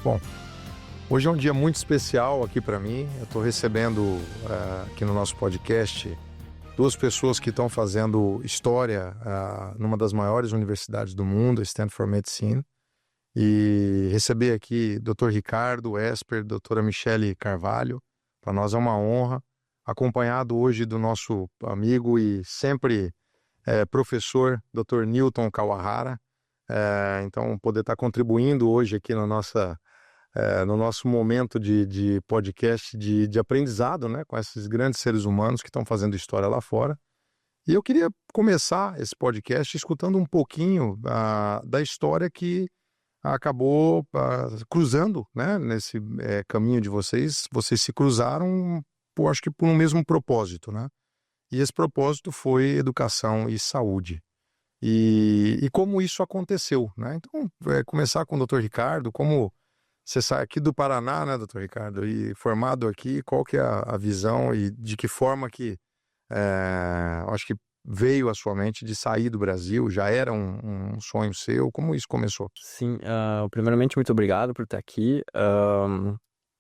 Bom, hoje é um dia muito especial aqui para mim. Eu estou recebendo aqui no nosso podcast duas pessoas que estão fazendo história numa das maiores universidades do mundo, Stanford Medicine. E receber aqui Dr. Ricardo Esper, doutora Michele Carvalho. Para nós é uma honra, acompanhado hoje do nosso amigo e sempre professor Dr. Newton Kawahara. Então, poder estar contribuindo hoje aqui no nosso momento de podcast de aprendizado, né, com esses grandes seres humanos que estão fazendo história lá fora. E eu queria começar esse podcast escutando um pouquinho da história que acabou cruzando, né, nesse caminho de vocês. Vocês se cruzaram, acho que por um mesmo propósito, né? E esse propósito foi educação e saúde. E como isso aconteceu, né? Então, começar com o Dr. Ricardo, como você sai aqui do Paraná, né, Dr. Ricardo, e formado aqui, qual que é a visão e de que forma que, acho que veio à sua mente de sair do Brasil? Já era um sonho seu? Como isso começou? Sim, primeiramente, muito obrigado por estar aqui.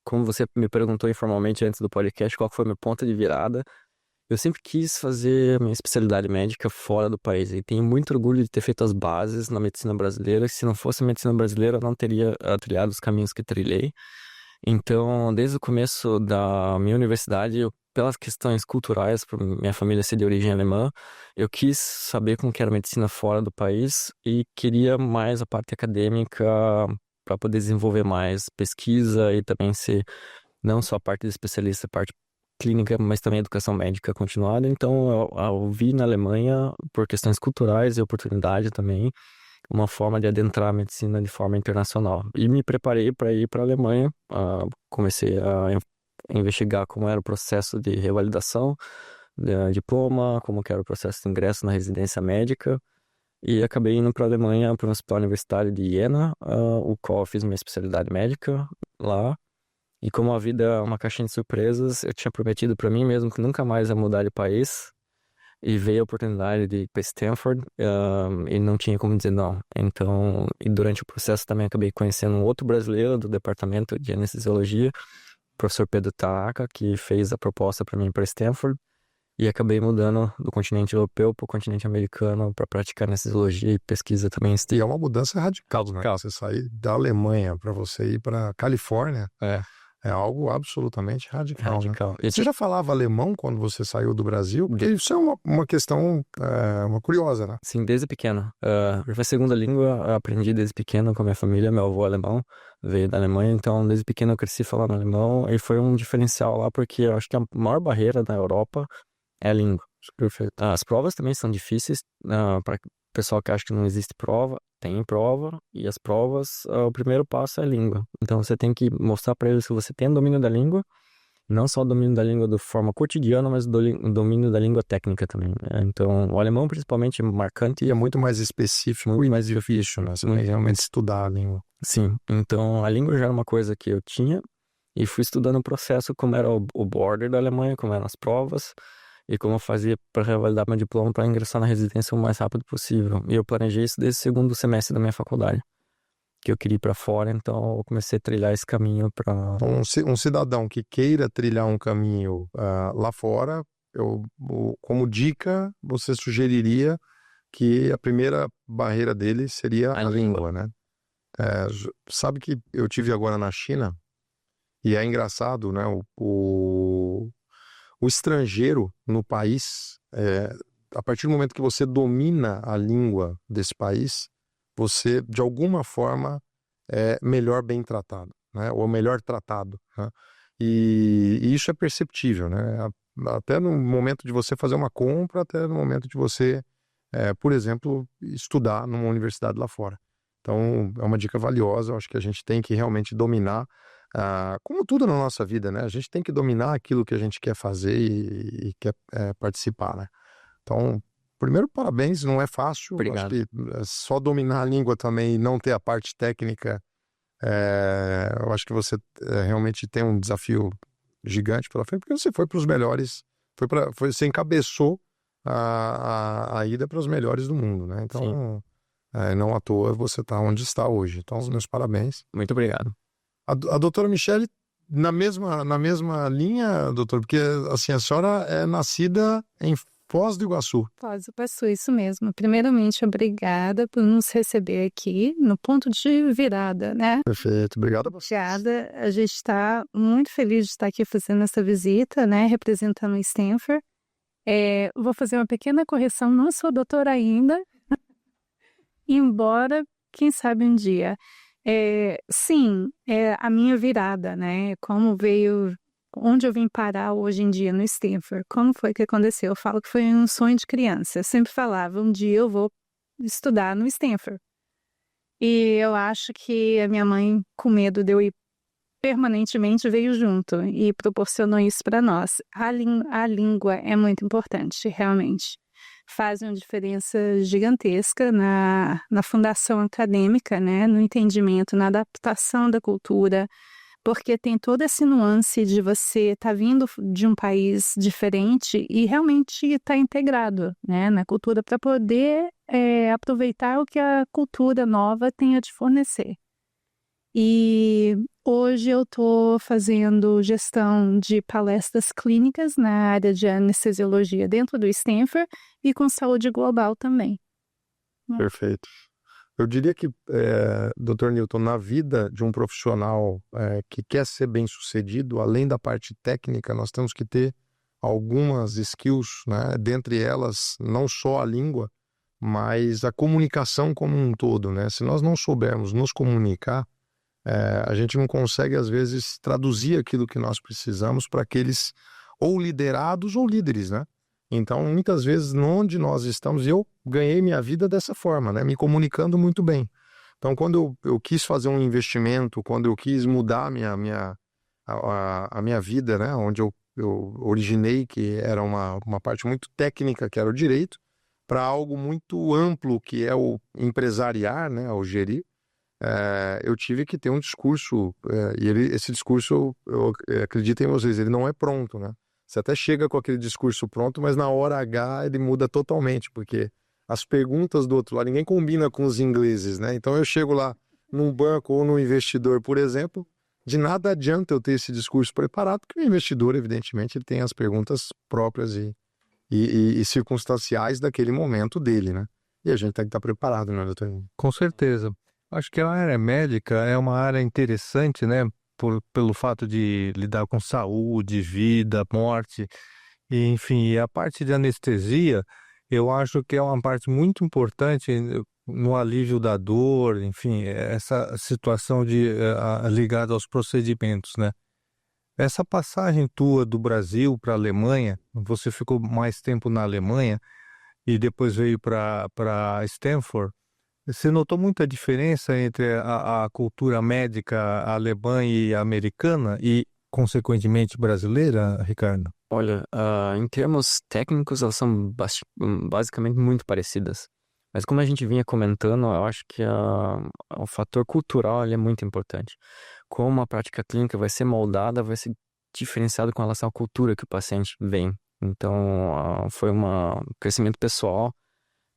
Como você me perguntou informalmente antes do podcast, qual foi o meu ponto de virada? Eu sempre quis fazer minha especialidade médica fora do país e tenho muito orgulho de ter feito as bases na medicina brasileira. Se não fosse a medicina brasileira, eu não teria trilhado os caminhos que trilhei. Então, desde o começo da minha universidade, pelas questões culturais, por minha família ser de origem alemã, eu quis saber como que era a medicina fora do país e queria mais a parte acadêmica para poder desenvolver mais pesquisa e também ser não só a parte de especialista, a parte clínica, mas também educação médica continuada. Então, eu vi na Alemanha, por questões culturais e oportunidade também, uma forma de adentrar a medicina de forma internacional. E me preparei para ir para a Alemanha. Comecei a investigar como era o processo de revalidação de diploma, como que era o processo de ingresso na residência médica. E acabei indo para a Alemanha, para o Hospital Universitário de Jena, o qual eu fiz minha especialidade médica lá. E como a vida é uma caixinha de surpresas, eu tinha prometido para mim mesmo que nunca mais ia mudar de país. E veio a oportunidade de ir para Stanford, e não tinha como dizer não. Então, e durante o processo também acabei conhecendo um outro brasileiro do departamento de anestesiologia, o professor Pedro Tanaka, que fez a proposta para mim para Stanford. E acabei mudando do continente europeu para o continente americano para praticar anestesiologia e pesquisa também. E é uma mudança radical, né? Radical. Você sair da Alemanha para você ir para Califórnia é algo absolutamente radical, né? Radical. Você já falava alemão quando você saiu do Brasil? Porque isso é uma questão uma curiosa, né? Sim, desde pequeno. Foi a segunda língua, eu aprendi desde pequeno com a minha família. Meu avô alemão veio da Alemanha, então desde pequeno eu cresci falando alemão e foi um diferencial lá, porque eu acho que a maior barreira na Europa é a língua. As provas também são difíceis, para o pessoal que acha que não existe prova, tem prova, e as provas, o primeiro passo é a língua. Então você tem que mostrar para eles que você tem domínio da língua, não só o domínio da língua de forma cotidiana, mas o domínio da língua técnica também. Então, o alemão principalmente é marcante. E é muito mais específico, muito mais difícil, né? Você tem que realmente estudar a língua. Sim, então a língua já era uma coisa que eu tinha, e fui estudando o processo, como era o border da Alemanha, como eram as provas, e como eu fazia para revalidar meu diploma para ingressar na residência o mais rápido possível. E eu planejei isso desde o segundo semestre da minha faculdade, que eu queria ir para fora, então eu comecei a trilhar esse caminho para... Um cidadão que queira trilhar um caminho lá fora, como dica, você sugeriria que a primeira barreira dele seria a língua, né? Sabe que eu tive agora na China, e é engraçado, né? O estrangeiro no país, a partir do momento que você domina a língua desse país, você, de alguma forma, é melhor bem tratado, né? Ou melhor tratado, né? E isso é perceptível, né? Até no momento de você fazer uma compra, até no momento de você, por exemplo, estudar numa universidade lá fora. Então, é uma dica valiosa. Eu acho que a gente tem que realmente dominar, como tudo na nossa vida, né? A gente tem que dominar aquilo que a gente quer fazer e quer participar, né? Então, primeiro, parabéns, não é fácil. Obrigado. Acho que só dominar a língua também e não ter a parte técnica, eu acho que você realmente tem um desafio gigante pela frente, porque você foi para os melhores, você encabeçou a ida para os melhores do mundo, né? Então, não à toa você está onde está hoje. Então, os meus parabéns. Muito obrigado. A doutora Michele, na mesma linha, doutor, porque assim, a senhora é nascida em Foz do Iguaçu. Foz do Iguaçu, isso mesmo. Primeiramente, obrigada por nos receber aqui no ponto de virada, né? Perfeito, obrigado a você. Obrigada. A gente está muito feliz de estar aqui fazendo essa visita, né? Representando o Stanford. Vou fazer uma pequena correção, não sou doutora ainda, embora, quem sabe um dia. Sim, é a minha virada, né? Como veio, onde eu vim parar hoje em dia no Stanford, como foi que aconteceu? Eu falo que foi um sonho de criança. Eu sempre falava, um dia eu vou estudar no Stanford. E eu acho que a minha mãe, com medo de eu ir permanentemente, veio junto e proporcionou isso para nós. A língua é muito importante, realmente. Faz uma diferença gigantesca na fundação acadêmica, né? No entendimento, na adaptação da cultura, porque tem toda essa nuance de você estar vindo de um país diferente e realmente estar integrado, né, na cultura para poder aproveitar o que a cultura nova tem a te fornecer. E hoje eu estou fazendo gestão de palestras clínicas na área de anestesiologia dentro do Stanford e com saúde global também. Perfeito. Eu diria que, Dr. Newton, na vida de um profissional que quer ser bem-sucedido, além da parte técnica, nós temos que ter algumas skills, né? Dentre elas, não só a língua, mas a comunicação como um todo, né? Se nós não soubermos nos comunicar, a gente não consegue, às vezes, traduzir aquilo que nós precisamos para aqueles ou liderados ou líderes, né? Então, muitas vezes, onde nós estamos, eu ganhei minha vida dessa forma, né? Me comunicando muito bem. Então, quando eu quis fazer um investimento, quando eu quis mudar a minha vida, né? Onde eu originei, que era uma parte muito técnica, que era o direito, para algo muito amplo, que é o empresariar, né? O gerir. Eu tive que ter um discurso, e esse discurso, eu acredito em vocês, ele não é pronto, né? Você até chega com aquele discurso pronto, mas na hora H ele muda totalmente, porque as perguntas do outro lado, ninguém combina com os ingleses, né? Então eu chego lá num banco ou num investidor, por exemplo, de nada adianta eu ter esse discurso preparado, porque o investidor, evidentemente, ele tem as perguntas próprias e circunstanciais daquele momento dele, né? E a gente tem que estar preparado, né, doutor? Com certeza. Acho que a área médica é uma área interessante, né? Pelo fato de lidar com saúde, vida, morte, e, enfim, a parte de anestesia, eu acho que é uma parte muito importante no alívio da dor, enfim, essa situação ligada aos procedimentos, né? Essa passagem tua do Brasil para a Alemanha, você ficou mais tempo na Alemanha e depois veio para Stanford. Você notou muita diferença entre a cultura médica alemã e americana e, consequentemente, brasileira, Ricardo? Olha, em termos técnicos, elas são basicamente muito parecidas. Mas como a gente vinha comentando, eu acho que o fator cultural ele é muito importante. Como a prática clínica vai ser moldada, vai ser diferenciado com relação à cultura que o paciente vem. Então, foi um crescimento pessoal.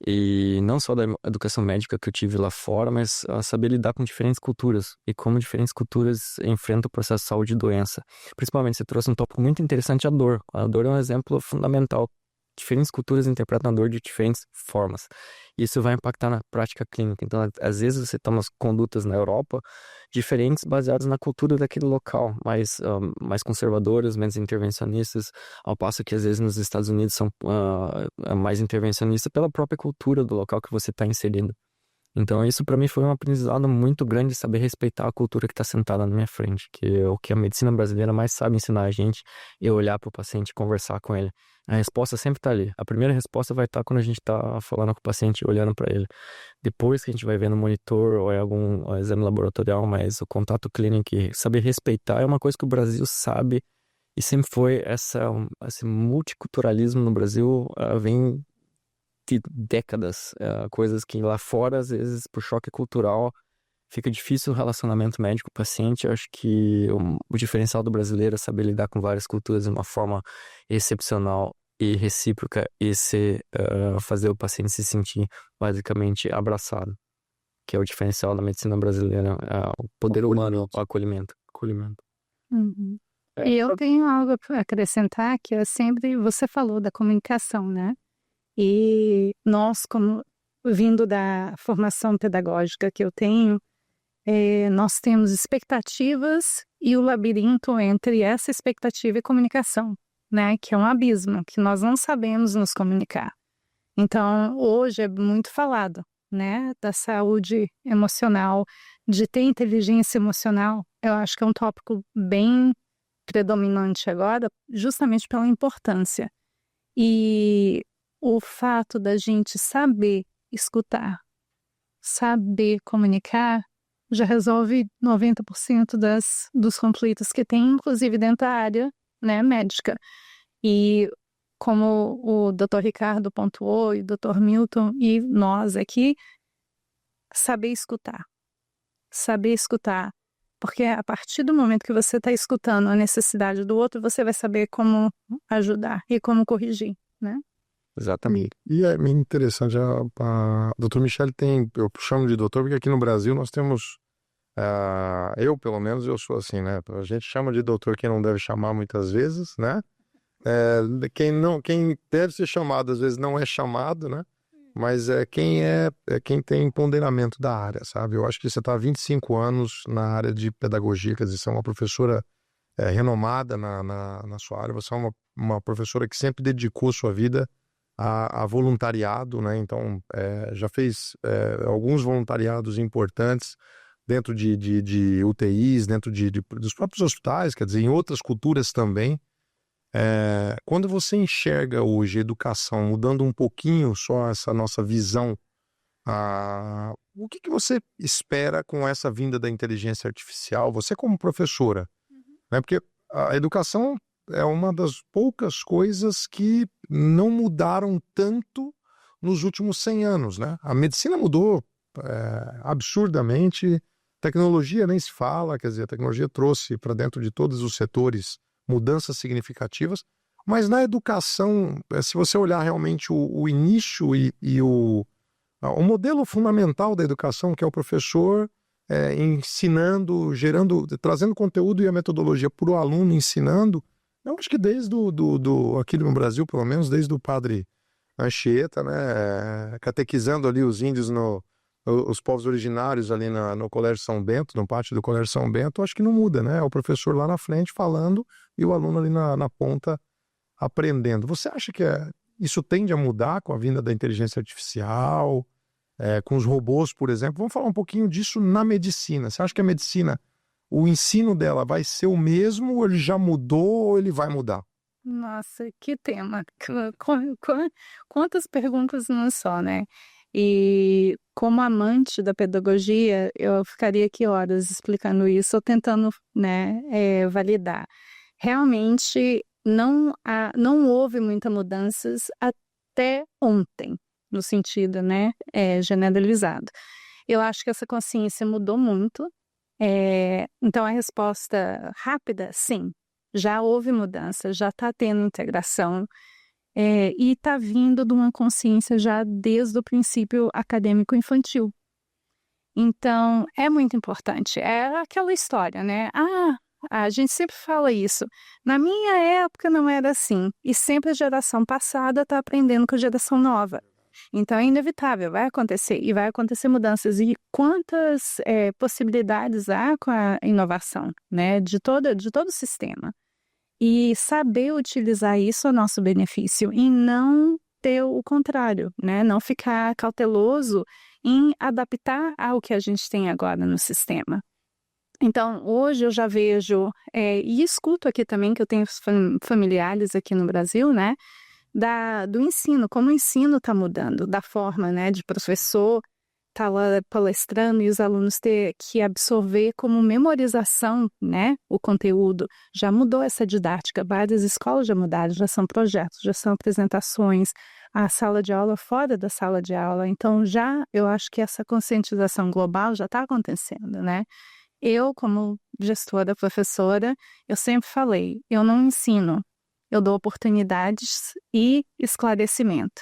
E não só da educação médica que eu tive lá fora, mas saber lidar com diferentes culturas e como diferentes culturas enfrentam o processo de saúde e doença. Principalmente, você trouxe um tópico muito interessante, a dor. A dor é um exemplo fundamental. Diferentes culturas interpretam a dor de diferentes formas. Isso vai impactar na prática clínica. Então, às vezes, você toma as condutas na Europa diferentes baseadas na cultura daquele local, mais conservadoras, menos intervencionistas, ao passo que, às vezes, nos Estados Unidos são mais intervencionistas pela própria cultura do local que você está inserido. Então, isso para mim foi um aprendizado muito grande, saber respeitar a cultura que está sentada na minha frente, que é o que a medicina brasileira mais sabe ensinar a gente é olhar para o paciente e conversar com ele. A resposta sempre está ali. A primeira resposta vai estar quando a gente está falando com o paciente e olhando para ele. Depois que a gente vai ver no monitor ou em algum exame laboratorial, mas o contato clínico e saber respeitar é uma coisa que o Brasil sabe e sempre foi esse multiculturalismo no Brasil vem de décadas, coisas que lá fora, às vezes, por choque cultural, fica difícil o relacionamento médico-paciente. Eu acho que o diferencial do brasileiro é saber lidar com várias culturas de uma forma excepcional e recíproca e fazer o paciente se sentir basicamente abraçado. que é o diferencial da medicina brasileira, é o poder humano, o acolhimento. Uhum. É, E eu tenho algo para acrescentar, que é sempre, você falou da comunicação, né? E nós, como vindo da formação pedagógica que eu tenho, nós temos expectativas e o labirinto entre essa expectativa e comunicação, né? Que é um abismo, que nós não sabemos nos comunicar. Então, hoje é muito falado, né? Da saúde emocional, de ter inteligência emocional. Eu acho que é um tópico bem predominante agora, justamente pela importância. E o fato da gente saber escutar, saber comunicar, já resolve 90% dos conflitos que tem, inclusive dentro da área, né, médica. E como o Dr. Ricardo pontuou, e o Dr. Milton e nós aqui, saber escutar. Saber escutar. Porque a partir do momento que você está escutando a necessidade do outro, você vai saber como ajudar e como corrigir, né? exatamente. E é bem interessante, a doutor Michele tem, eu chamo de doutor porque aqui no Brasil nós temos, eu pelo menos eu sou assim, né? A gente chama de doutor quem não deve chamar muitas vezes, né? Quem deve ser chamado às vezes não é chamado, né? Mas quem tem ponderamento da área, sabe? Eu acho que você está há 25 anos na área de pedagogia, quer dizer, você é uma professora renomada na sua área, você é uma professora que sempre dedicou sua vida a voluntariado, né? Então, já fez alguns voluntariados importantes dentro de UTIs, dentro dos próprios hospitais, quer dizer, em outras culturas também. Quando você enxerga hoje a educação mudando um pouquinho só essa nossa visão, o que você espera com essa vinda da inteligência artificial? Você como professora, né? Porque a educação é uma das poucas coisas que não mudaram tanto nos últimos 100 anos, né? A medicina mudou absurdamente, tecnologia nem se fala, quer dizer, a tecnologia trouxe para dentro de todos os setores mudanças significativas, mas na educação, se você olhar realmente o início e o modelo fundamental da educação, que é o professor ensinando, trazendo conteúdo e a metodologia para o aluno ensinando, eu acho que desde aqui no Brasil, pelo menos, desde o padre Anchieta, né, catequizando ali os índios, os povos originários ali no Colégio São Bento, no pátio do Colégio São Bento, acho que não muda, né? É o professor lá na frente falando e o aluno ali na ponta aprendendo. Você acha que isso tende a mudar com a vinda da inteligência artificial, com os robôs, por exemplo? Vamos falar um pouquinho disso na medicina. Você acha que a medicina, o ensino dela vai ser o mesmo, ou ele já mudou, ou ele vai mudar? Nossa, que tema. Quantas perguntas numa só, né? E como amante da pedagogia, eu ficaria aqui horas explicando isso, ou tentando, né, validar. Realmente não houve muitas mudanças até ontem, no sentido, né, generalizado. Eu acho que essa consciência mudou muito. Então a resposta rápida, sim. Já houve mudança, já está tendo integração. E está vindo de uma consciência já desde o princípio acadêmico infantil. Então, é muito importante. É aquela história, né? A gente sempre fala isso. Na minha época não era assim. E sempre a geração passada está aprendendo com a geração nova. Então, é inevitável, vai acontecer. E vai acontecer mudanças. E quantas possibilidades há com a inovação, né? De todo o sistema. E saber utilizar isso a nosso benefício e não ter o contrário, né? Não ficar cauteloso em adaptar ao que a gente tem agora no sistema. Então, hoje eu já vejo, e escuto aqui também, que eu tenho familiares aqui no Brasil, né? Do ensino, como o ensino está mudando, da forma, né, de professor estar lá palestrando e os alunos ter que absorver como memorização, né, o conteúdo. Já mudou essa didática, várias escolas já mudaram, já são projetos, já são apresentações, a sala de aula fora da sala de aula. Então, eu acho que essa conscientização global já está acontecendo, né? Eu, como gestora, professora, eu sempre falei, eu não ensino, eu dou oportunidades e esclarecimento.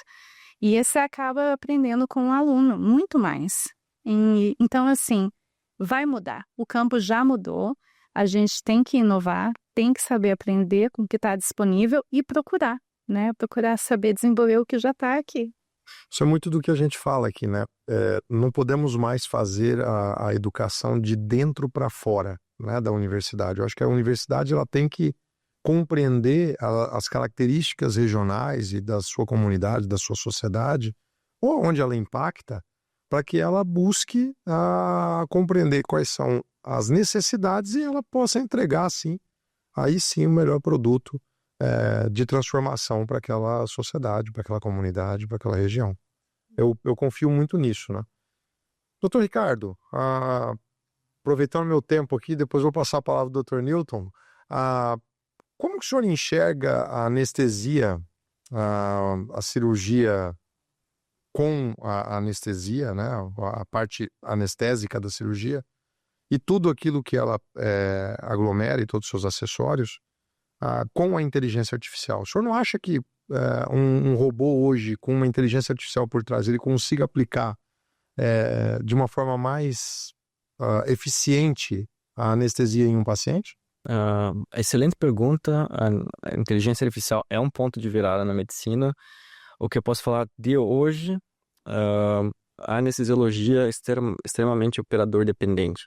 E você acaba aprendendo com o aluno muito mais. Então, assim, vai mudar. O campo já mudou. A gente tem que inovar, tem que saber aprender com o que está disponível e procurar, né? Procurar saber desenvolver o que já está aqui. Isso é muito do que a gente fala aqui, né? Não podemos mais fazer a educação de dentro para fora, né, da universidade. Eu acho que a universidade ela tem que compreender as características regionais e da sua comunidade, da sua sociedade, ou onde ela impacta, para que ela busque compreender quais são as necessidades e ela possa entregar, sim, aí sim o melhor produto de transformação para aquela sociedade, para aquela comunidade, para aquela região. Eu confio muito nisso, né? Doutor Ricardo, aproveitando meu tempo aqui, depois vou passar a palavra do Dr. Newton. Como que o senhor enxerga a anestesia, a cirurgia com a anestesia, né? A parte anestésica da cirurgia e tudo aquilo que ela aglomera e todos os seus acessórios com a inteligência artificial? O senhor não acha que um robô hoje com uma inteligência artificial por trás ele consiga aplicar de uma forma mais eficiente a anestesia em um paciente? Excelente pergunta. A inteligência artificial é um ponto de virada na medicina. O que eu posso falar de hoje, a anestesiologia é extremamente operador dependente.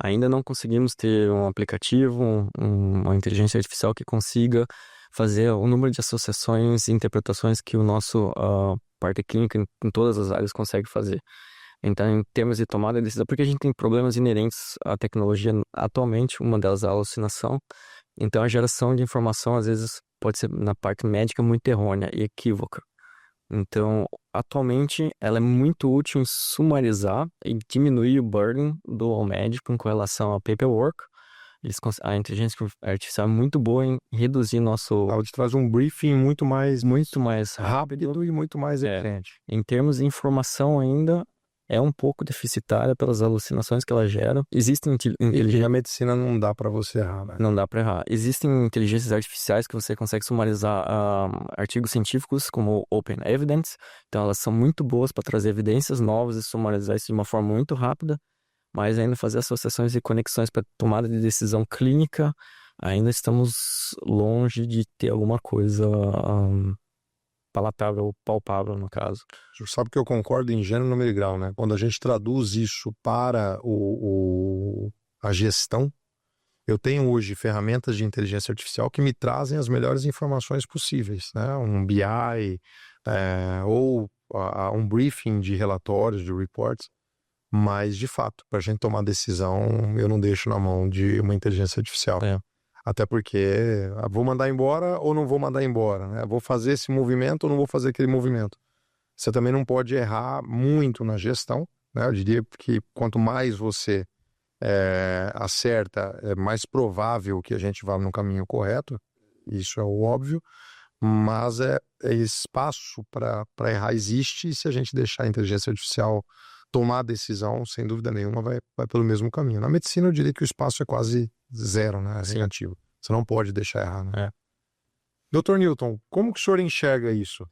Ainda não conseguimos ter um aplicativo, uma inteligência artificial que consiga fazer o número de associações e interpretações que o nosso parte clínica em todas as áreas consegue fazer. Então, em termos de tomada de decisão, porque a gente tem problemas inerentes à tecnologia atualmente, uma delas é a alucinação. Então, a geração de informação, às vezes, pode ser, na parte médica, muito errônea e equívoca. Então, atualmente, ela é muito útil em sumarizar e diminuir o burden do médico com relação ao paperwork. A inteligência artificial é muito boa em reduzir nosso... Ela te traz um briefing muito mais rápido rápido e muito mais eficiente. Em termos de informação ainda, é um pouco deficitária pelas alucinações que ela gera. Existem E a medicina não dá para você errar, né? Não dá para errar. Existem inteligências artificiais que você consegue sumarizar artigos científicos como Open Evidence. Então, elas são muito boas para trazer evidências novas e sumarizar isso de uma forma muito rápida. Mas ainda fazer associações e conexões para tomada de decisão clínica, ainda estamos longe de ter alguma coisa palatável, palpável, no caso. O senhor sabe que eu concordo em gênero, número e grau, né? Quando a gente traduz isso para a gestão, eu tenho hoje ferramentas de inteligência artificial que me trazem as melhores informações possíveis, né? Um BI, ou um briefing de relatórios, de reports, mas, de fato, para a gente tomar decisão, eu não deixo na mão de uma inteligência artificial. Até porque vou mandar embora ou não vou mandar embora, né? Vou fazer esse movimento ou não vou fazer aquele movimento. Você também não pode errar muito na gestão, né? Eu diria que quanto mais você acerta, é mais provável que a gente vá no caminho correto. Isso é o óbvio. Mas espaço para errar existe, e se a gente deixar a inteligência artificial tomar a decisão, sem dúvida nenhuma, vai pelo mesmo caminho. Na medicina, eu diria que o espaço é quase zero, né? É negativo. Você não pode deixar errar, né? Dr. Newton, como que o senhor enxerga isso?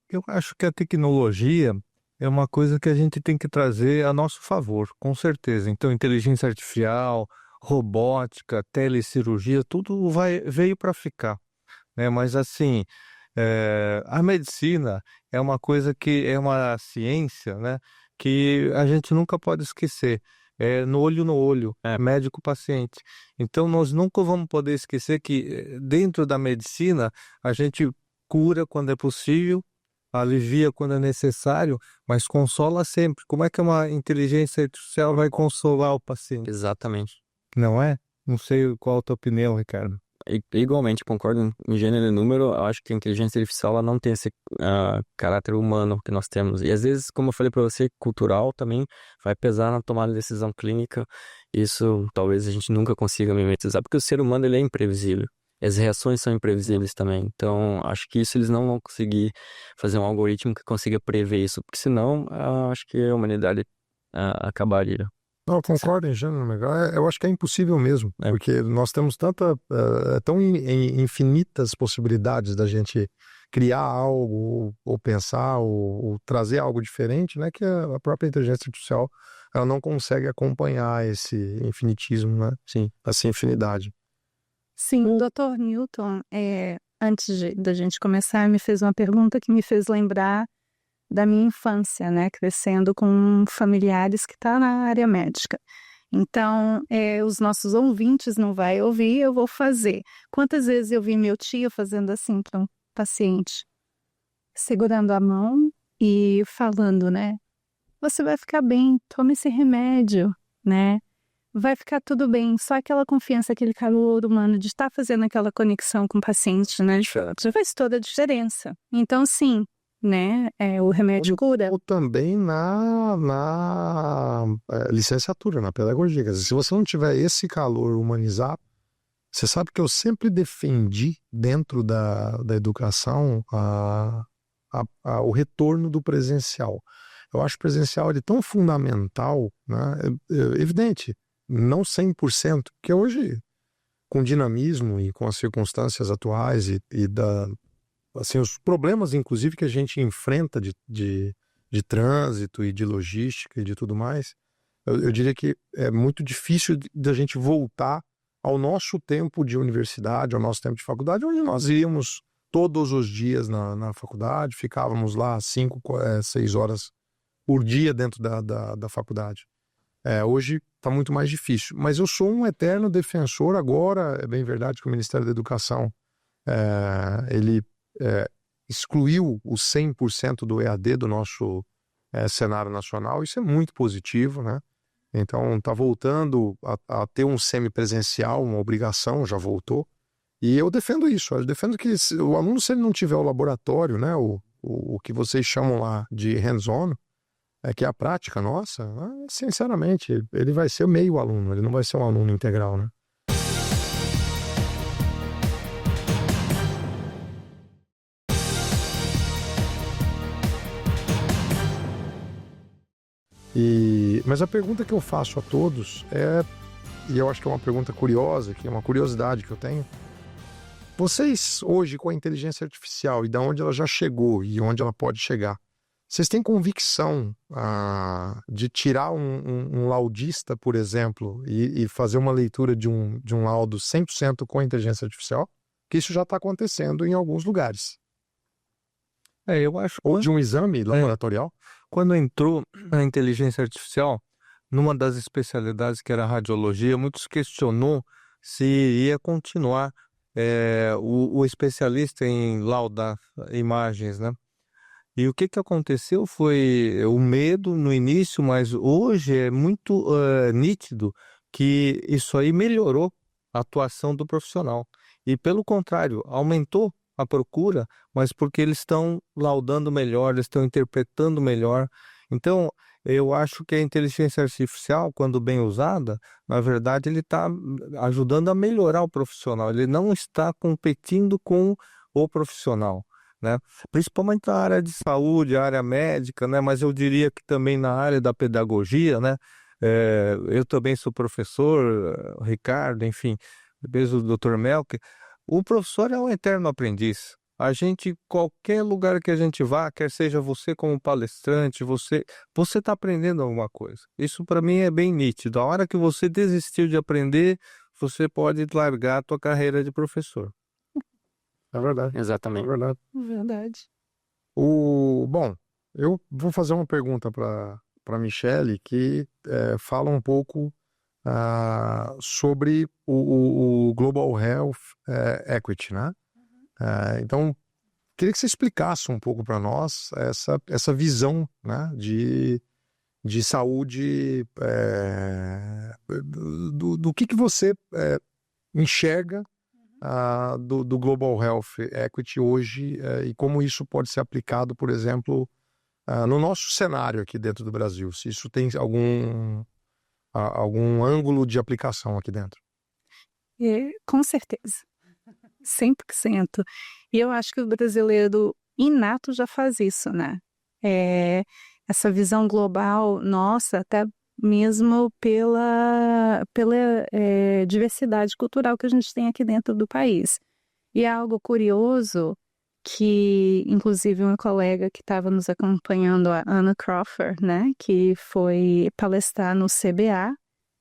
Eu acho que a tecnologia é uma coisa que a gente tem que trazer a nosso favor, com certeza. Então, inteligência artificial, robótica, telecirurgia, tudo veio para ficar, né? Mas, assim, a medicina é uma coisa que é uma ciência, né? Que a gente nunca pode esquecer. No olho, médico-paciente. Então, nós nunca vamos poder esquecer que dentro da medicina a gente cura quando é possível, alivia quando é necessário, mas consola sempre. Como é que uma inteligência artificial vai consolar o paciente? Exatamente. Não é? Não sei qual a tua opinião, Ricardo. Igualmente, concordo em gênero e número. Eu acho que a inteligência artificial ela não tem esse caráter humano que nós temos. E às vezes, como eu falei para você, cultural também vai pesar na tomada de decisão clínica. Isso talvez a gente nunca consiga mimetizar, porque o ser humano ele é imprevisível. As reações são imprevisíveis também. Então, acho que isso eles não vão conseguir fazer um algoritmo que consiga prever isso, porque senão, acho que a humanidade acabaria. Não, eu concordo em gênero, eu acho que é impossível mesmo, porque nós temos tão infinitas possibilidades da gente criar algo, ou pensar, ou trazer algo diferente, né, que a própria inteligência artificial ela não consegue acompanhar esse infinitismo, né? Sim. Essa infinidade. Sim, o Dr. Newton, da gente começar, me fez uma pergunta que me fez lembrar da minha infância, né? Crescendo com familiares que estão na área médica. Então, os nossos ouvintes não vai ouvir, eu vou fazer. Quantas vezes eu vi meu tio fazendo assim para um paciente? Segurando a mão e falando, né? Você vai ficar bem, tome esse remédio, né? Vai ficar tudo bem. Só aquela confiança, aquele calor humano de estar fazendo aquela conexão com o paciente, né? Já faz toda a diferença. Então, sim, né? O remédio cura. Ou também na licenciatura, na pedagogia. Quer dizer, se você não tiver esse calor humanizado, você sabe que eu sempre defendi dentro da educação o retorno do presencial. Eu acho que o presencial ele é tão fundamental, né? Evidente, não 100%, porque hoje, com dinamismo e com as circunstâncias atuais assim, os problemas, inclusive, que a gente enfrenta de trânsito e de logística e de tudo mais, eu diria que é muito difícil da gente voltar ao nosso tempo de universidade, ao nosso tempo de faculdade, onde nós íamos todos os dias na faculdade, ficávamos lá 5, 6 horas por dia dentro da faculdade. Hoje está muito mais difícil, mas eu sou um eterno defensor. Agora, é bem verdade que o Ministério da Educação ele excluiu o 100% do EAD do nosso cenário nacional. Isso é muito positivo, né? Então, está voltando a ter um semipresencial, uma obrigação, já voltou. E eu defendo isso. Eu defendo que o aluno, se ele não tiver o laboratório, né, o que vocês chamam lá de hands-on, que é a prática nossa, sinceramente, ele vai ser meio aluno, ele não vai ser um aluno integral, né? Mas a pergunta que eu faço a todos e eu acho que é uma pergunta curiosa, que é uma curiosidade que eu tenho. Vocês, hoje, com a inteligência artificial e de onde ela já chegou e onde ela pode chegar, vocês têm convicção de tirar um laudista, por exemplo, e fazer uma leitura de um laudo 100% com a inteligência artificial? Que isso já está acontecendo em alguns lugares. Eu acho Ou de um exame laboratorial? quando entrou a inteligência artificial, numa das especialidades que era a radiologia, muitos questionou se ia continuar o especialista em laudar imagens, né? E o que aconteceu foi o medo no início, mas hoje é muito nítido que isso aí melhorou a atuação do profissional. E pelo contrário, aumentou a procura, mas porque eles estão laudando melhor, eles estão interpretando melhor. Então, eu acho que a inteligência artificial, quando bem usada, na verdade, ele está ajudando a melhorar o profissional. Ele não está competindo com o profissional, né? Principalmente na área de saúde, área médica, né? Mas eu diria que também na área da pedagogia, né? Eu também sou professor, Ricardo, enfim, depois o Dr. Melk. O professor é um eterno aprendiz. A gente, qualquer lugar que a gente vá, quer seja você como palestrante, você está aprendendo alguma coisa. Isso para mim é bem nítido. A hora que você desistiu de aprender, você pode largar a tua carreira de professor. É verdade. Exatamente. É verdade. Verdade. Bom, eu vou fazer uma pergunta para Michele que fala um pouco sobre o Global Health Equity, né? Então, queria que você explicasse um pouco para nós essa visão, né, de saúde, do que você enxerga do Global Health Equity hoje, e como isso pode ser aplicado, por exemplo, no nosso cenário aqui dentro do Brasil, se isso tem algum ângulo de aplicação aqui dentro. Com certeza, 100%. E eu acho que o brasileiro inato já faz isso, né? Essa visão global, nossa, até mesmo pela diversidade cultural que a gente tem aqui dentro do país. E é algo curioso que inclusive uma colega que estava nos acompanhando, a Anna Crawford, né, que foi palestrar no CBA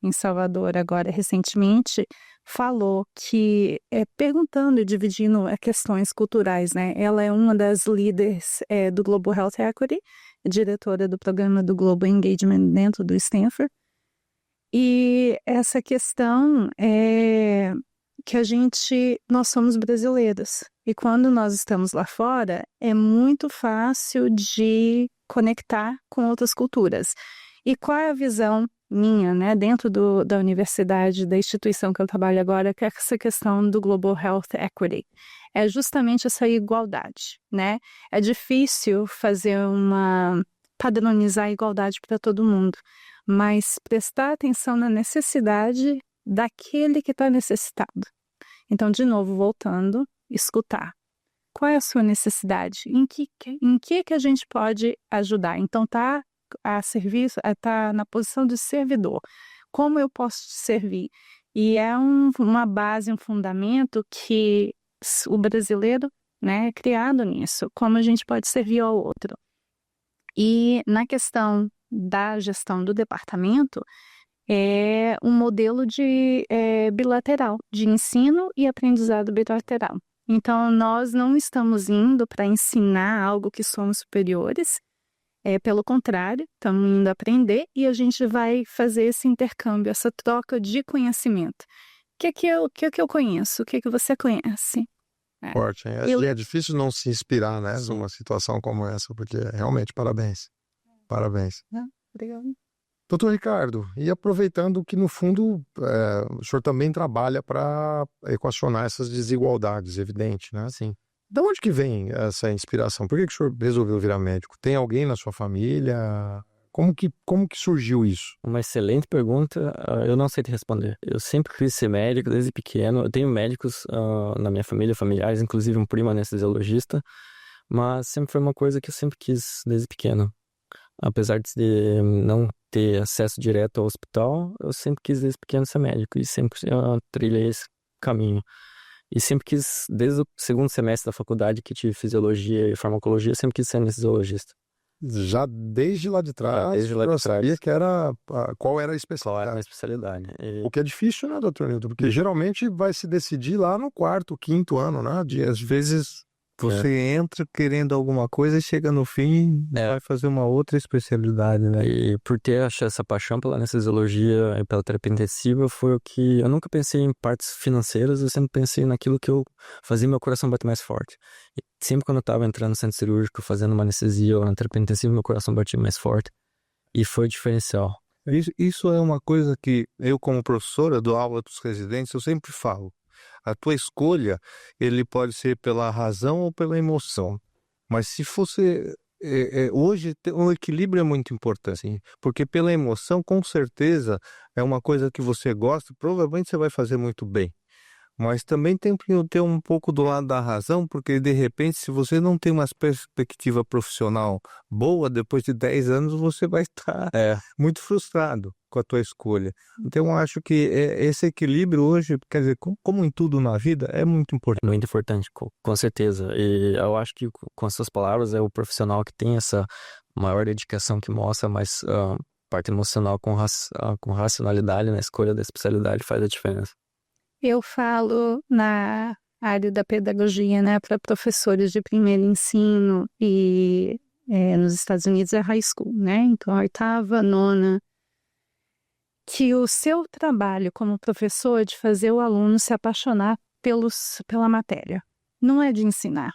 em Salvador agora recentemente, falou que, perguntando e dividindo questões culturais, né, ela é uma das líderes do Global Health Equity, diretora do programa do Global Engagement dentro do Stanford, e essa questão é que nós somos brasileiros, e quando nós estamos lá fora, é muito fácil de conectar com outras culturas. E qual é a visão minha, né, dentro da universidade, da instituição que eu trabalho agora, que é essa questão do Global Health Equity? É justamente essa igualdade, né? É difícil padronizar a igualdade para todo mundo, mas prestar atenção na necessidade daquele que está necessitado. Então, de novo, voltando, escutar. Qual é a sua necessidade? Em que a gente pode ajudar? Então, tá na posição de servidor. Como eu posso te servir? E é uma base, um fundamento que o brasileiro, né, é criado nisso. Como a gente pode servir ao outro? E na questão da gestão do departamento, é um modelo de bilateral, de ensino e aprendizado bilateral. Então, nós não estamos indo para ensinar algo que somos superiores, pelo contrário, estamos indo aprender e a gente vai fazer esse intercâmbio, essa troca de conhecimento. O que eu conheço? O que você conhece? Forte, hein? E é difícil não se inspirar, né, numa situação como essa, porque realmente, parabéns. Parabéns. Obrigada. Doutor Ricardo, e aproveitando que, no fundo, o senhor também trabalha para equacionar essas desigualdades, evidente, né? Assim, de onde que vem essa inspiração? Por que o senhor resolveu virar médico? Tem alguém na sua família? Como que surgiu isso? Uma excelente pergunta, eu não sei te responder. Eu sempre quis ser médico desde pequeno. Eu tenho médicos na minha família, familiares, inclusive um primo anestesiologista, mas sempre foi uma coisa que eu sempre quis desde pequeno. Apesar de não ter acesso direto ao hospital, eu sempre quis desde pequeno ser médico e sempre trilhei esse caminho. E sempre quis, desde o segundo semestre da faculdade que tive fisiologia e farmacologia, sempre quis ser anestesiologista. Já desde lá de trás, desde lá de trás. sabia que qual era a especialidade. Qual era a minha especialidade. O que é difícil, né, doutor Nilton? Porque geralmente vai se decidir lá no quarto, quinto ano, né? Às vezes você entra querendo alguma coisa e chega no fim e vai fazer uma outra especialidade, né? E por ter achado essa paixão pela anestesiologia e pela terapia intensiva, foi o que... Eu nunca pensei em partes financeiras, eu sempre pensei naquilo que eu fazia meu coração bater mais forte. E sempre quando eu estava entrando no centro cirúrgico, fazendo uma anestesia ou na terapia intensiva, meu coração batia mais forte. E foi o diferencial. Isso é uma coisa que eu, como professora, dou aula para os residentes, eu sempre falo. A tua escolha, ele pode ser pela razão ou pela emoção. Mas se fosse... hoje, o equilíbrio é muito importante. Porque pela emoção, com certeza, é uma coisa que você gosta, provavelmente você vai fazer muito bem. Mas também tem que ter um pouco do lado da razão, porque de repente, se você não tem uma perspectiva profissional boa, depois de 10 anos você vai estar muito frustrado com a tua escolha. Então eu acho que esse equilíbrio hoje, quer dizer, como em tudo na vida, é muito importante. Muito importante, com certeza. E eu acho que com as suas palavras é o profissional que tem essa maior dedicação, que mostra mais parte emocional com racionalidade na escolha da especialidade, faz a diferença. Eu falo na área da pedagogia, né, para professores de primeiro ensino e nos Estados Unidos é high school, né, então a oitava, nona, que o seu trabalho como professor é de fazer o aluno se apaixonar pela matéria, não é de ensinar,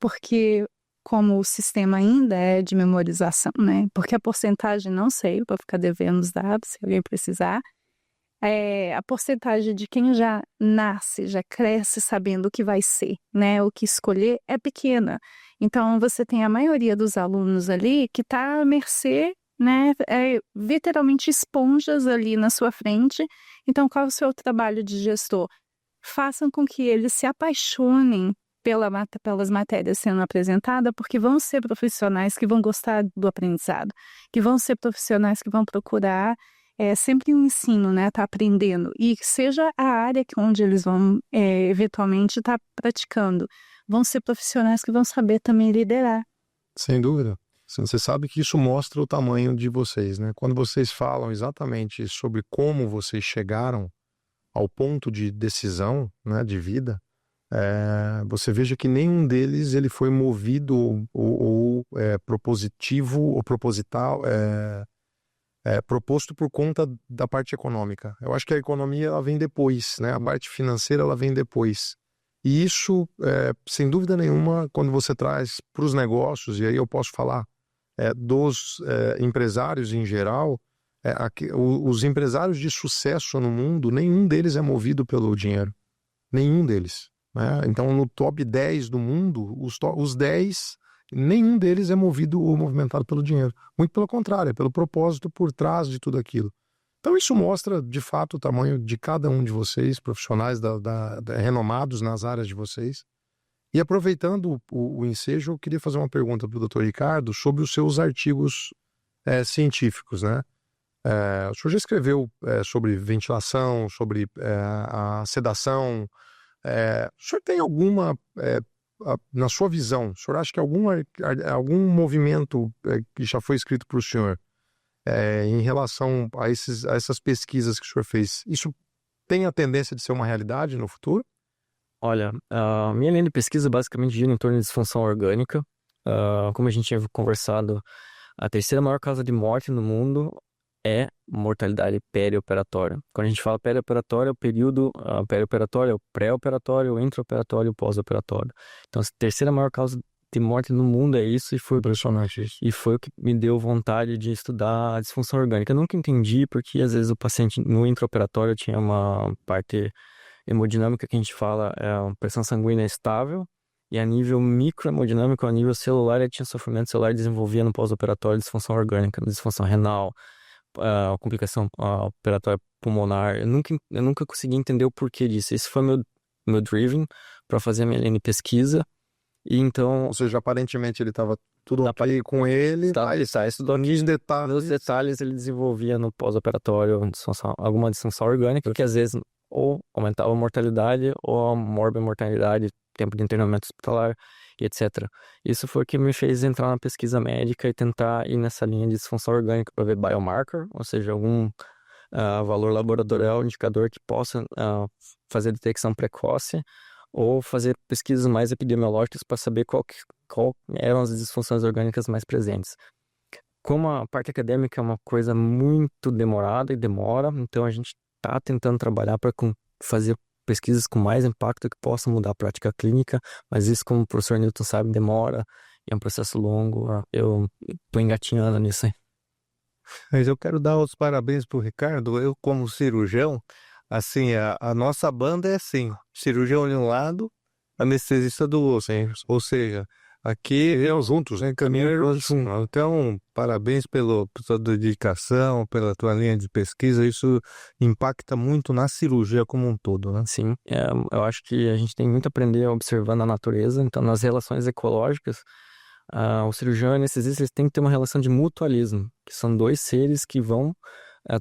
porque como o sistema ainda é de memorização, né, porque a porcentagem não sei, para ficar devendo os dados, se alguém precisar, a porcentagem de quem já nasce, já cresce sabendo o que vai ser, né, o que escolher é pequena. Então, você tem a maioria dos alunos ali que está à mercê, né, literalmente esponjas ali na sua frente. Então, qual é o seu trabalho de gestor? Façam com que eles se apaixonem pelas matérias sendo apresentadas, porque vão ser profissionais que vão gostar do aprendizado, que vão ser profissionais que vão procurar sempre um ensino, né, tá aprendendo, e seja a área onde eles vão eventualmente estar praticando, vão ser profissionais que vão saber também liderar. Sem dúvida. Você sabe que isso mostra o tamanho de vocês, né? Quando vocês falam exatamente sobre como vocês chegaram ao ponto de decisão, né, de vida, você veja que nenhum deles ele foi movido ou propositivo ou proposital, proposto por conta da parte econômica. Eu acho que a economia ela vem depois, né? A parte financeira ela vem depois. E isso, sem dúvida nenhuma, quando você traz para os negócios, e aí eu posso falar dos empresários em geral, os empresários de sucesso no mundo, nenhum deles é movido pelo dinheiro. Nenhum deles. Né? Então, no top 10 do mundo, os 10, nenhum deles é movido ou movimentado pelo dinheiro. Muito pelo contrário, é pelo propósito por trás de tudo aquilo. Então, isso mostra, de fato, o tamanho de cada um de vocês, profissionais renomados nas áreas de vocês. E aproveitando o ensejo, eu queria fazer uma pergunta para o Dr. Ricardo sobre os seus artigos científicos, né? O senhor já escreveu sobre ventilação, sobre a sedação. O senhor tem alguma, na sua visão, o senhor acha que algum movimento que já foi escrito por o senhor em relação a essas pesquisas que o senhor fez, isso tem a tendência de ser uma realidade no futuro? Olha, a minha linha de pesquisa basicamente gira em torno de disfunção orgânica. Como a gente tinha conversado, a terceira maior causa de morte no mundo é mortalidade perioperatória. Quando a gente fala perioperatória, o período perioperatório é o pré-operatório, o intraoperatório e o pós-operatório. Então, a terceira maior causa de morte no mundo é isso, e foi Impressionante isso. E foi o que me deu vontade de estudar a disfunção orgânica. Eu nunca entendi porque às vezes o paciente no intraoperatório tinha uma parte hemodinâmica que a gente fala pressão sanguínea estável, e a nível microhemodinâmico, a nível celular, ele tinha sofrimento celular, desenvolvia no pós-operatório disfunção orgânica, disfunção renal, complicação operatória pulmonar. Eu nunca consegui entender o porquê disso. Esse foi meu driving para fazer a minha linha de pesquisa. E então, Ou seja, aparentemente ele estava tudo ok com ele, ele está estudando os detalhes. os detalhes ele desenvolvia no pós-operatório alguma disfunção orgânica, que às vezes ou aumentava a mortalidade ou a morbimortalidade, tempo de internamento hospitalar e etc. Isso foi o que me fez entrar na pesquisa médica e tentar ir nessa linha de disfunção orgânica para ver biomarker, ou seja, algum valor laboratorial, indicador que possa fazer detecção precoce, ou fazer pesquisas mais epidemiológicas para saber qual eram as disfunções orgânicas mais presentes. Como a parte acadêmica é uma coisa muito demorada e demora, então a gente está tentando trabalhar para fazer pesquisas com mais impacto que possam mudar a prática clínica, mas isso, como o professor Newton sabe, demora e é um processo longo. Eu estou engatinhando nisso aí. Mas eu quero dar os parabéns pro Ricardo. Eu, como cirurgião, assim, a nossa banda é assim, cirurgião de um lado, anestesista do outro. Sim. Ou seja, aqui juntos, né? caminhamos juntos. Então, parabéns pela tua dedicação, pela tua linha de pesquisa. Isso impacta muito na cirurgia como um todo, né? Sim, eu acho que a gente tem muito a aprender observando a natureza. Então, nas relações ecológicas, o cirurgião e o anestesista eles têm que ter uma relação de mutualismo, que são dois seres que vão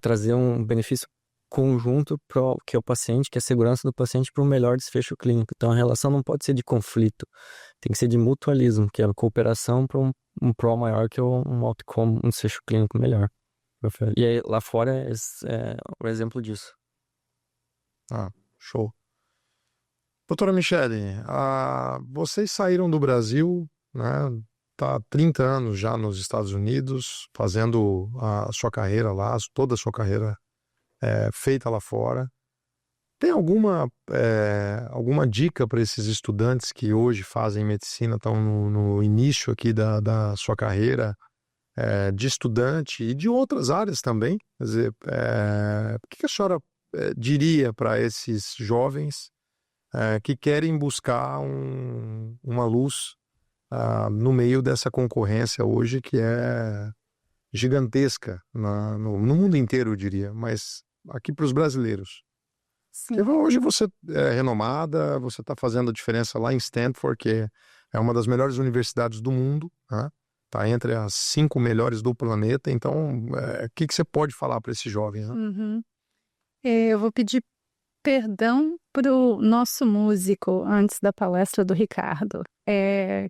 trazer um benefício conjunto que é o paciente, que é a segurança do paciente para um melhor desfecho clínico. Então, a relação não pode ser de conflito, tem que ser de mutualismo, que é a cooperação para um pró maior, que é um outcome, um desfecho clínico melhor. E aí, lá fora é um exemplo disso. Show. Doutora Michele, vocês saíram do Brasil, né? Tá há 30 anos já nos Estados Unidos, fazendo a sua carreira lá, toda a sua carreira feita lá fora. Tem alguma dica para esses estudantes que hoje fazem medicina, estão no início aqui da sua carreira de estudante e de outras áreas também? Quer dizer, o que a senhora diria para esses jovens que querem buscar uma luz no meio dessa concorrência hoje que é gigantesca no mundo inteiro, eu diria, mas aqui para os brasileiros? Sim. Hoje você é renomada, você está fazendo a diferença lá em Stanford, que é uma das melhores universidades do mundo, né? Está entre as 5 melhores do planeta. Então, o que você pode falar para esse jovem? Né? Uhum. Eu vou pedir perdão para o nosso músico antes da palestra do Ricardo,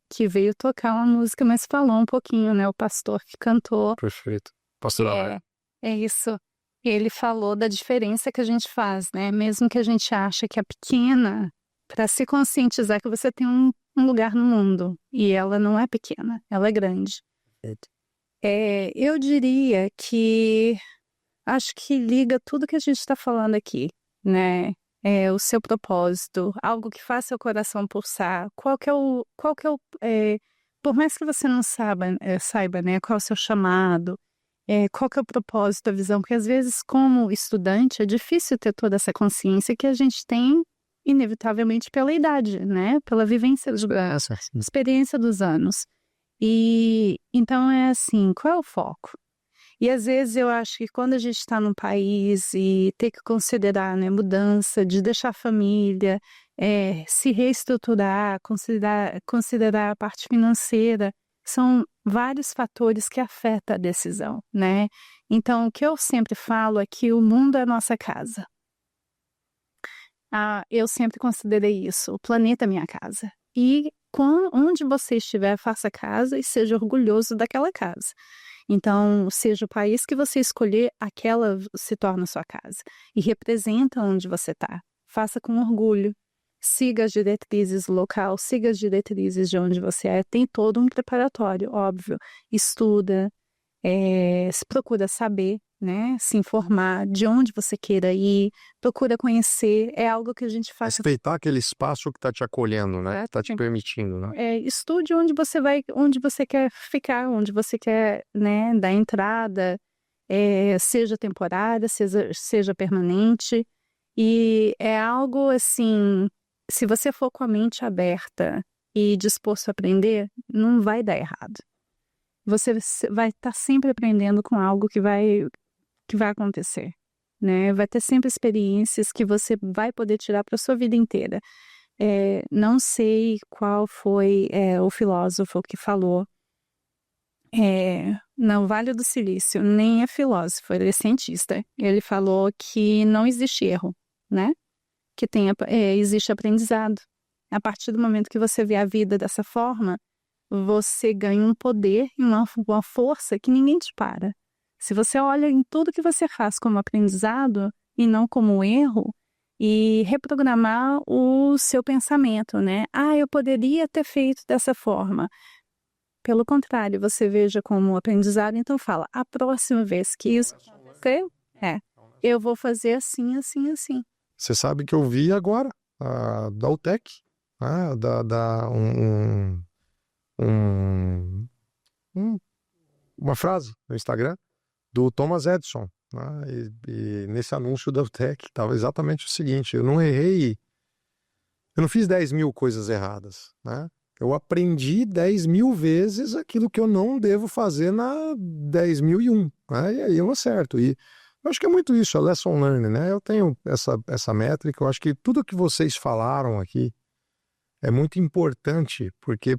que veio tocar uma música, mas falou um pouquinho, né? O pastor que cantou. Perfeito. Pastor Alan. É isso. Ele falou da diferença que a gente faz, né? Mesmo que a gente ache que é pequena, para se conscientizar que você tem um lugar no mundo. E ela não é pequena, ela é grande. Eu diria que acho que liga tudo que a gente está falando aqui, né? O seu propósito, algo que faça seu coração pulsar. Qual que é o por mais que você não saiba, né? Qual é o seu chamado, qual que é o propósito, a visão, porque às vezes, como estudante, é difícil ter toda essa consciência que a gente tem, inevitavelmente, pela idade, né? Pela vivência, experiência dos anos. E então é assim, qual é o foco? E às vezes eu acho que quando a gente está num país e tem que considerar, né, mudança, de deixar a família, se reestruturar, considerar a parte financeira, são vários fatores que afetam a decisão, né? Então, o que eu sempre falo é que o mundo é a nossa casa. Eu sempre considerei isso, o planeta é minha casa. E onde você estiver, faça casa e seja orgulhoso daquela casa. Então, seja o país que você escolher, aquela se torna sua casa. E representa onde você está. Faça com orgulho. Siga as diretrizes local, siga as diretrizes de onde você é. Tem todo um preparatório, óbvio. Estuda, procura saber, né? Se informar de onde você queira ir, procura conhecer. É algo que a gente faz. Respeitar aquele espaço que está te acolhendo, né? Que está te permitindo, né? Estude onde você vai, onde você quer ficar, onde você quer, né, dar entrada, seja temporária, seja permanente. E é algo assim, se você for com a mente aberta e disposto a aprender, não vai dar errado. Você vai estar sempre aprendendo com algo que vai acontecer, né? Vai ter sempre experiências que você vai poder tirar para a sua vida inteira. Não sei qual foi o filósofo que falou no Vale do Silício, nem é filósofo, ele é cientista. Ele falou que não existe erro, né? Que existe aprendizado. A partir do momento que você vê a vida dessa forma, você ganha um poder e uma força que ninguém te para. Se você olha em tudo que você faz como aprendizado e não como erro, e reprogramar o seu pensamento, né? Eu poderia ter feito dessa forma. Pelo contrário, você veja como aprendizado, então fala, a próxima vez que isso acontecer, eu vou fazer assim, assim, assim. Você sabe que eu vi agora da UTEC, né? Uma frase no Instagram do Thomas Edison, né? E nesse anúncio da UTEC estava exatamente o seguinte: eu não fiz 10.000 coisas erradas, né? Eu aprendi 10.000 vezes aquilo que eu não devo fazer na 10.001, né? E aí eu acerto. E eu acho que é muito isso, a lesson learned, né? Eu tenho essa métrica, eu acho que tudo que vocês falaram aqui é muito importante, porque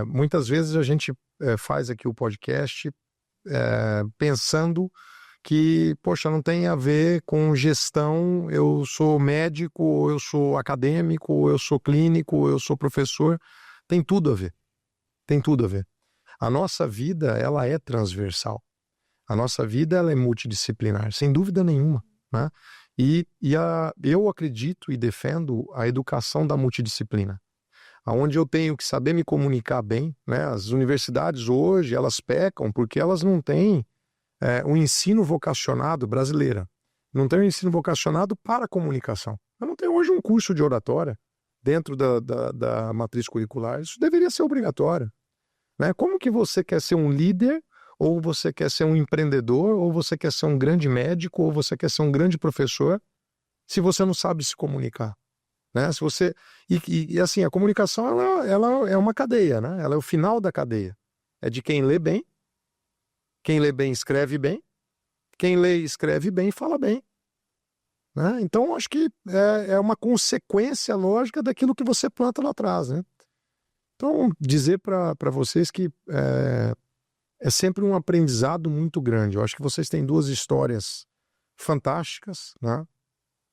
muitas vezes a gente faz aqui o podcast pensando que, poxa, não tem a ver com gestão, eu sou médico, eu sou acadêmico, eu sou clínico, eu sou professor. Tem tudo a ver. Tem tudo a ver. A nossa vida, ela é transversal. A nossa vida, ela é multidisciplinar, sem dúvida nenhuma, né? Eu acredito e defendo a educação da multidisciplina, onde eu tenho que saber me comunicar bem, né? As universidades hoje, elas pecam porque elas não têm um ensino vocacionado brasileira. Não tem um ensino vocacionado para a comunicação. Eu não tenho hoje um curso de oratória dentro da matriz curricular. Isso deveria ser obrigatório, né? Como que você quer ser um líder, ou você quer ser um empreendedor, ou você quer ser um grande médico, ou você quer ser um grande professor, se você não sabe se comunicar, né? Se você e assim, a comunicação ela é uma cadeia, né? Ela é o final da cadeia. É de quem lê bem. Quem lê bem escreve bem. Quem lê e escreve bem fala bem, né? Então acho que é uma consequência lógica daquilo que você planta lá atrás, né? Então dizer para vocês que é sempre um aprendizado muito grande. Eu acho que vocês têm duas histórias fantásticas, né?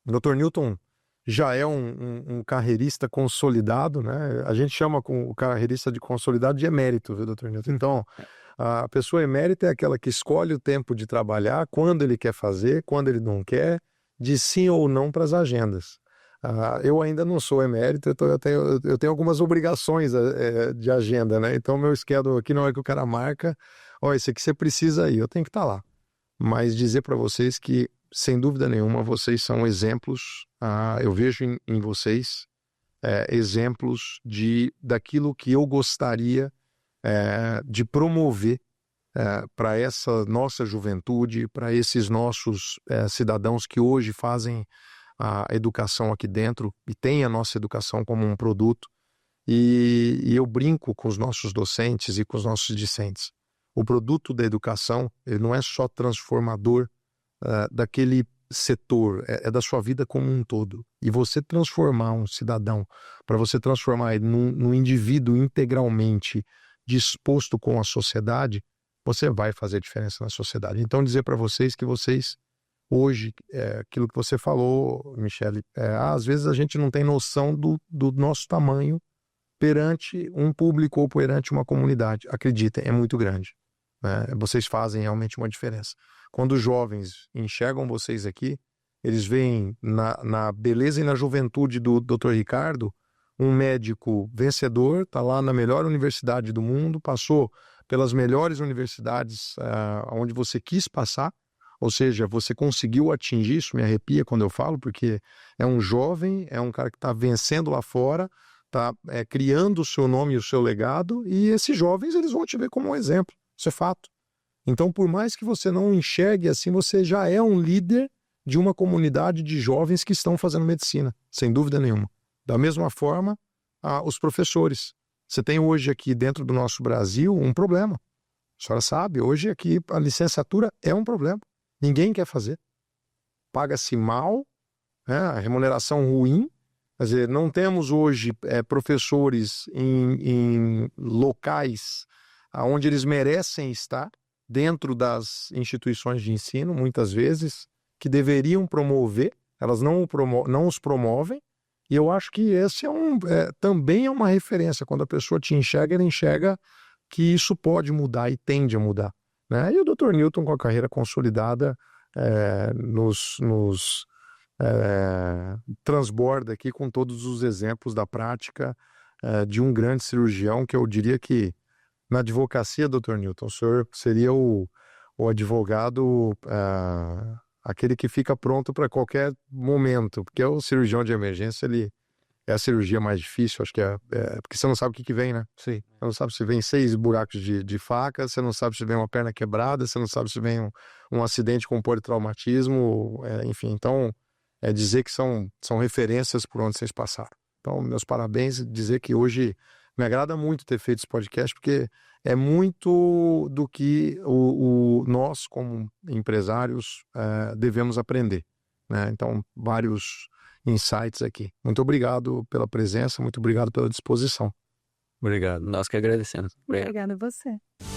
O Dr. Newton já é um carreirista consolidado, né? A gente chama o carreirista de consolidado de emérito, viu, Dr. Newton? Então, a pessoa emérita é aquela que escolhe o tempo de trabalhar, quando ele quer fazer, quando ele não quer, de sim ou não para as agendas. Eu ainda não sou emérito, então eu tenho algumas obrigações de agenda, né? Então, meu schedule aqui, na hora que o cara marca, ó, esse aqui você precisa ir, eu tenho que estar lá. Mas dizer para vocês que, sem dúvida nenhuma, vocês são exemplos, eu vejo em vocês exemplos daquilo que eu gostaria de promover para essa nossa juventude, para esses nossos cidadãos que hoje fazem a educação aqui dentro e têm a nossa educação como um produto. E eu brinco com os nossos docentes e com os nossos discentes. O produto da educação, ele não é só transformador daquele setor, é da sua vida como um todo. E você transformar um cidadão, para você transformar ele num indivíduo integralmente disposto com a sociedade, você vai fazer diferença na sociedade. Então, dizer para vocês que vocês, hoje, aquilo que você falou, Michele, às vezes a gente não tem noção do nosso tamanho perante um público ou perante uma comunidade. Acreditem, é muito grande. Vocês fazem realmente uma diferença. Quando os jovens enxergam vocês aqui, eles veem na beleza e na juventude do Dr. Ricardo um médico vencedor, está lá na melhor universidade do mundo, passou pelas melhores universidades onde você quis passar, ou seja, você conseguiu atingir, isso me arrepia quando eu falo, porque é um jovem, é um cara que está vencendo lá fora, está criando o seu nome e o seu legado, e esses jovens eles vão te ver como um exemplo. Isso é fato. Então, por mais que você não enxergue assim, você já é um líder de uma comunidade de jovens que estão fazendo medicina, sem dúvida nenhuma. Da mesma forma, os professores. Você tem hoje aqui dentro do nosso Brasil um problema. A senhora sabe, hoje aqui a licenciatura é um problema. Ninguém quer fazer. Paga-se mal, a remuneração ruim. Quer dizer, não temos hoje professores em locais onde eles merecem estar, dentro das instituições de ensino, muitas vezes, que deveriam promover, elas não os promovem, e eu acho que esse também é uma referência. Quando a pessoa te enxerga, ela enxerga que isso pode mudar e tende a mudar, né? E o Dr. Newton, com a carreira consolidada, nos transborda aqui com todos os exemplos da prática de um grande cirurgião, que eu diria que na advocacia, Dr. Newton, o senhor seria o advogado, aquele que fica pronto para qualquer momento, porque o cirurgião de emergência, ele é a cirurgia mais difícil, acho que porque você não sabe o que vem, né? Sim. Você não sabe se vem 6 buracos de faca, você não sabe se vem uma perna quebrada, você não sabe se vem um acidente com politraumatismo, enfim. Então, dizer que são referências por onde vocês passaram. Então, meus parabéns, dizer que hoje me agrada muito ter feito esse podcast, porque é muito do que nós, como empresários, devemos aprender, né? Então, vários insights aqui. Muito obrigado pela presença, muito obrigado pela disposição. Obrigado. Nós que agradecemos. Obrigado. Obrigada a você.